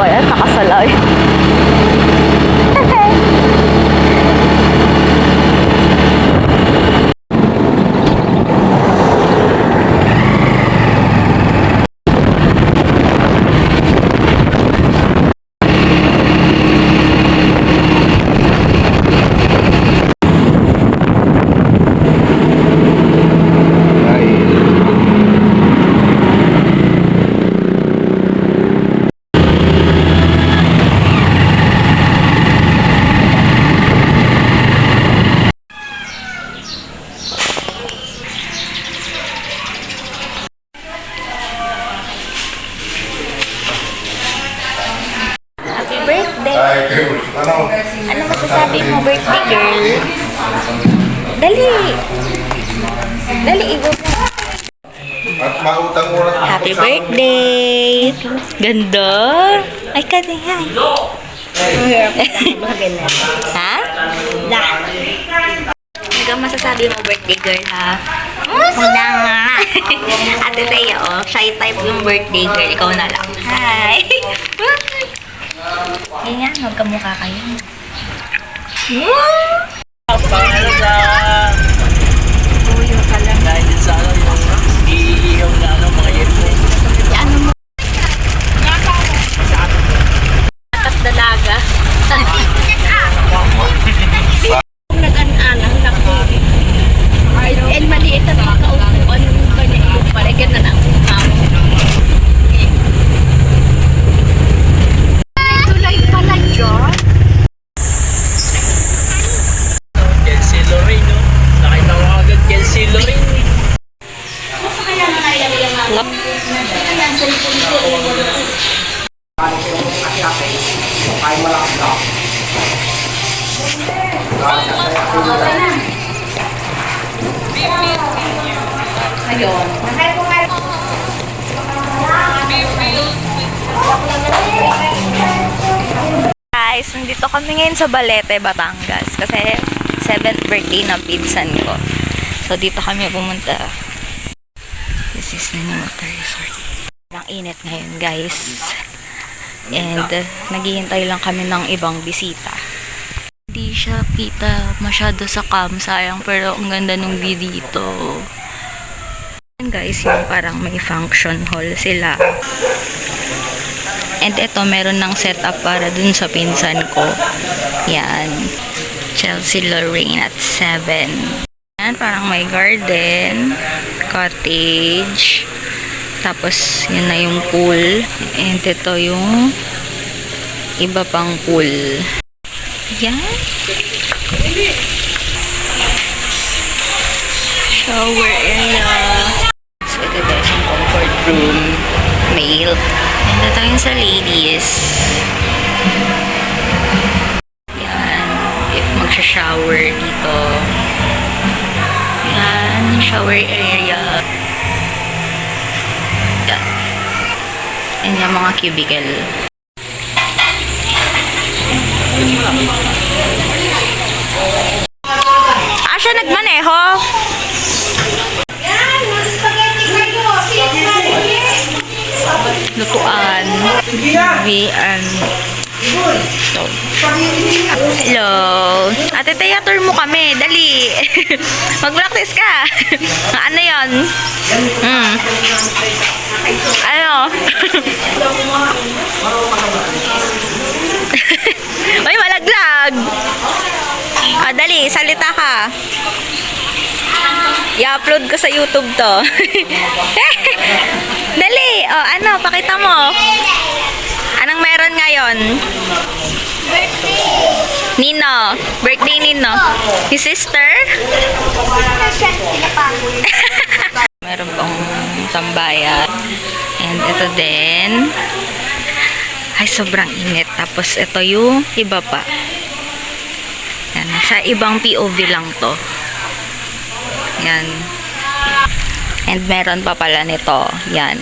ba yan? Nakasalay. Ano masasabi mo, birthday girl? Dali! Dali, ibo mo. At mautang urat. Happy birthday! Ganda! Ay, kanihan. Ha? Ano masasabi mo, birthday girl, ha? Wala nga. Ate Thea, oh, shy type yung birthday girl. Ikaw na lang. Hi! Ganyan, magkamukha kayo. Pangalan sa Tuyo ka lang. dahil din sa ano yung iiyaw na ano mga yelpo. Ano mo? Atas dalaga. Nag-an-anang laki. And maliit at makaupuan yung kanya yung pala. Ganda na ang mukha mo. Tulay pala dyan. Kelsey Lorraine, no? Nakita ko agad Kelsey Lorraine. Ayun. Guys, nandito kami ngayon sa Balete, Batangas. Kasi 7th birthday ng pinsan ko. So, dito kami pumunta. This is the new water resort. Ang init ngayon, guys. And, naghihintay lang kami ng ibang bisita. Hindi siya kita masyado sa cam, sayang, pero ang ganda nung view dito. And guys, yung parang may function hall sila. And ito, meron ng setup para dun sa pinsan ko. Yan. Chelsea Lorraine at 7. Yan, parang may garden, cottage, tapos yun na yung pool. And ito yung iba pang pool. Yan. Shower area. So ito guys, yung comfort room. Male. And ito yung sa ladies. Yan. If magsha-shower dito. Yan. Shower area. Yan. And yung mga cubicle. Siya nagmaneho. Lutuan. VN. Hello. Ate Thea, tour mo kami. Dali. Mag-practice ka. Ano yun? Ano? Ay, malaglag. Dali, salita ka. I-upload ko sa YouTube to. Dali. Oh, ano, pakita mo. Anong meron ngayon? Birthday. Nino. Birthday Nino. Yung sister? Meron pang tambayan. And ito din. Ay, sobrang init. Tapos ito yung iba pa. Yan. Sa ibang POV lang to. Yan. And meron pa pala nito. Yan.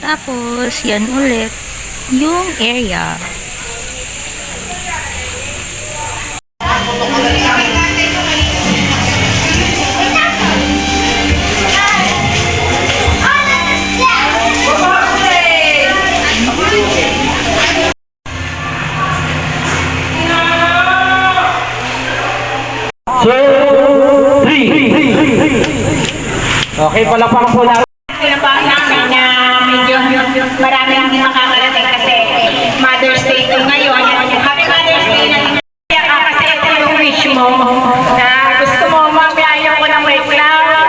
Tapos, yan ulit. Yung area. Okay, palapang po natin. Pinabahan namin na medyo marami ang makakarating kasi Mother's Day ko ngayon. Happy Mother's Day na kasi ito yung wish mo na gusto mo, mami, ayaw ko na may clown.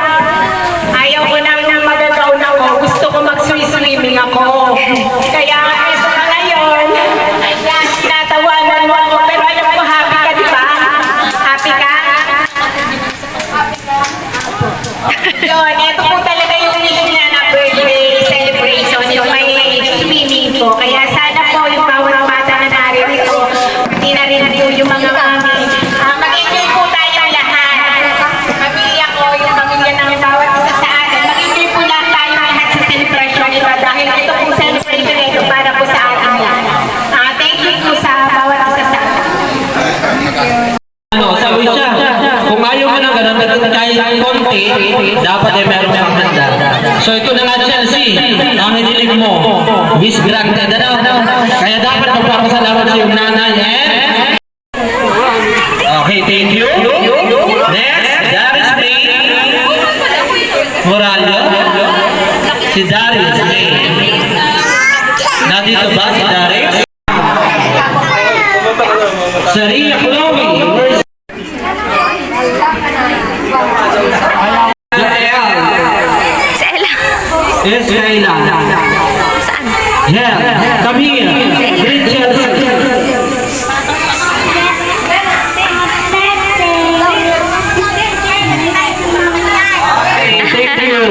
Ayaw ko na magagaon ako. Gusto ko mag-swimming ako. Kaya ito na ngayon, tinatawanan mo ako. Pero alam mo, happy ka, di ba? Happy ka? Yun, ito po talaga yung wish niya na birthday celebration, yung may swimming po. Kaya sana po yung bawat bata na naririto, pati na rin po yung mga mami. Mag-enjoy po tayong lahat. Pamilya ko, yung pamilya ng bawat isa sa atin. Mag-enjoy po lang tayo lahat sa celebration ito dahil ito pong celebration ito para po sa atin lahat. Thank you po sa bawat isa sa atin. Ano, sabi siya, kung ayaw mo ng ganun, kahit konti, dapat ay meron kang handa. So ito na nga Chelsea, ang hiniling mo, wish granted, ano? Kaya dapat magpapasalamat sa iyong nanay, eh? Okay, thank you. Next, Darius May Moralio. Si Darius May. Nandito ba si Darius? Saria Chloe. Si Ella. Yes, Kayla. Saan? Yeah, come here. Rachel. Thank you.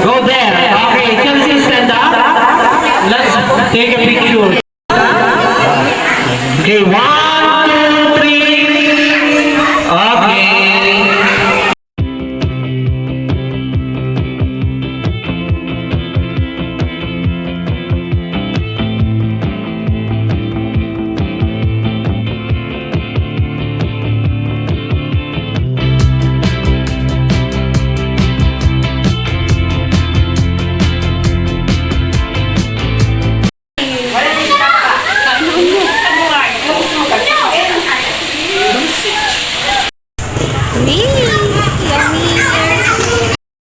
Go there. Okay, Chelsea, stand up. Let's take a picture. Okay, 1, 2, 3. Okay.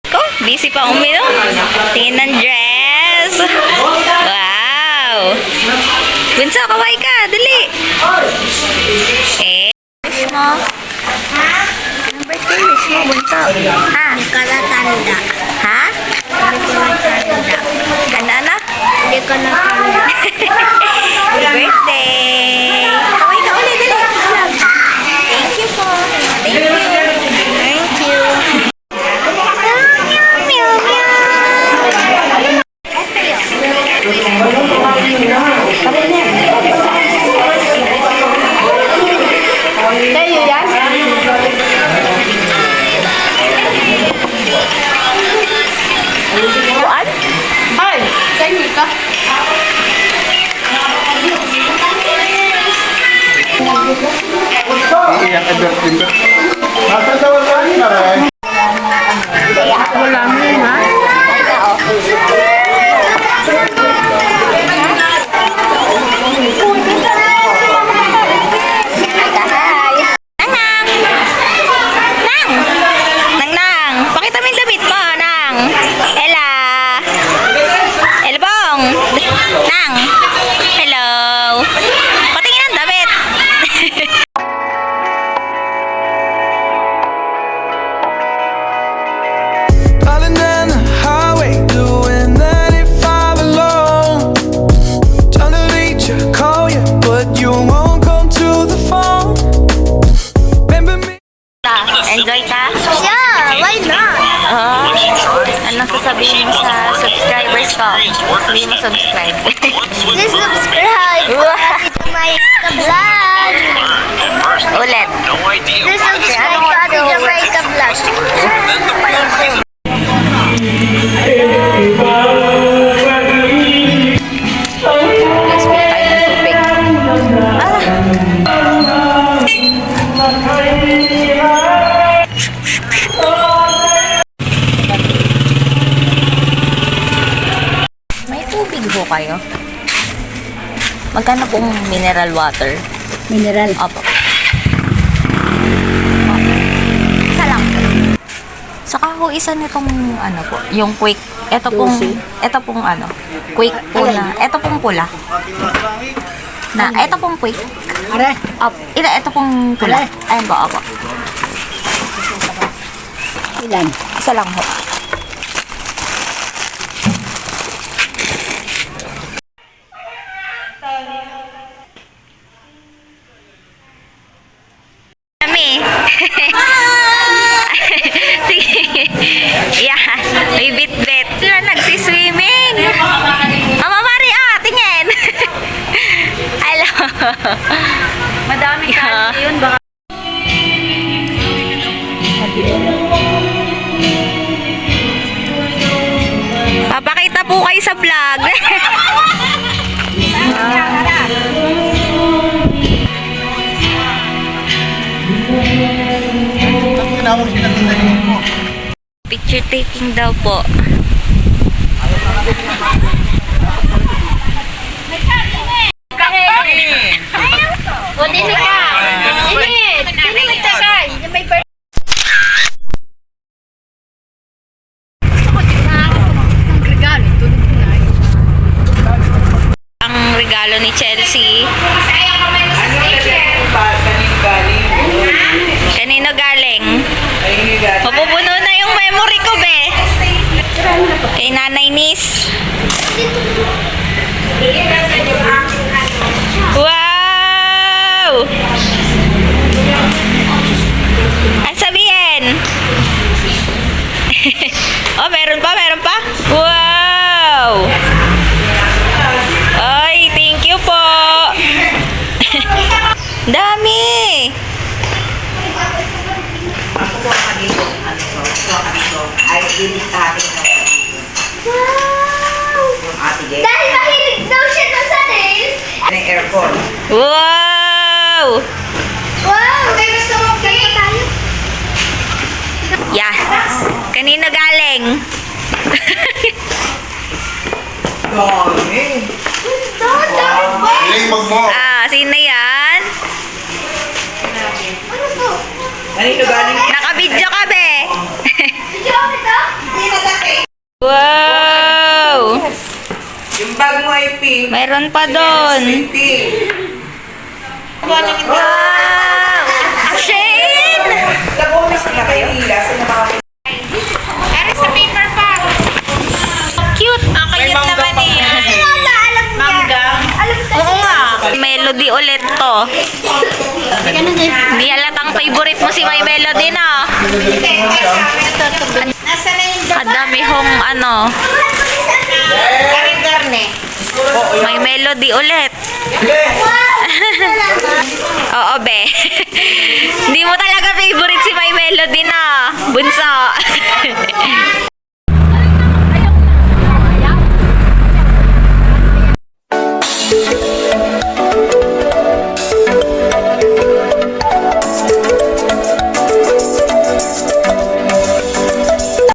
Ko, busy pa uminom. Tingin ng dress. Wow. Bunso, kaway ka. Dali. Eh, wish mo. Ang birthday wish mo, Bunso. Ha? Hindi ko natanda. Ha? Hindi ko natanda. Ganda na? Hindi ko natanda. Happy birthday. Kaway ka ulit. Dali. Thank you po. Thank you. Thank you. Meow, meow, meow. Sa'yo yan? Buwan? Ay, sa'yo ka? Iiyak Edward din ba? Nasaan daw ang rin na rin? Wala mo yun, ha? Nang! Nang! Pakita mo yung damit mo, Nang! Ella! Ella Bong! Nang! Hello! Patingin ang damit! Driving down the highway, doing 95 alone. Trying to reach you, call you, but you won't come to the phone. Remember me? Enjoy ka? Yeah, why not? Oh, anong sasabihin mo sa subscribers ko? Hindi mo subscribe. Please subscribe to my vlog. Ulit. Please subscribe to Jamaica vlog. Let's go tayo ng tubig. May tubig ho kayo? Magkano pong mineral water? Mineral. Opo. Isa lang. Saka ho isa nitong ano po, yung quick. Ito pong ano, quick po na. Ito pong pula. Na, ito pong quick. Are. Ito pong pula. Ayun po, opo. Ilan? Isa lang po. Kami. Sige. Yeah. May bit-bit. Sila nagsiswimming. Mama Maria, tingin. Hello. Madami ka yun. Baka papakita po kayo sa vlog. Tinawag sila ng nahihing mo. Picture taking daw po. O, dini ka. Dini magtagay. May birthday. Ang regalo ni Chelsea. Kanino galing? Mapupuno na yung memory ko, be. Kay Nanay Nis. Wow! Ang sabihin? Oh, meron pa, meron pa? Wow! Ay, thank you po. Dami! Dahil mahilig daw siya doon sa nails. Wow! Wow! May gusto mo cake? Tayo. Yeah. Kanino galing? Galing mo. Sino yan? Nakabidyo ka, be. Wow! Yung bag mo ay pink. Mayroon pa doon. Wow! Shane! Nag-umis na kay Lila. Pero sa paper pa. Cute. Ang cute naman niya. Mangga. Oo nga. Melody ulit to. Hindi halatang favorite mo si My Melody na. Nasa na yung Kadami hong ano. garne? My Melody ulit. Oo, be. Hindi mo talaga favorite si My Melody na. Bunso.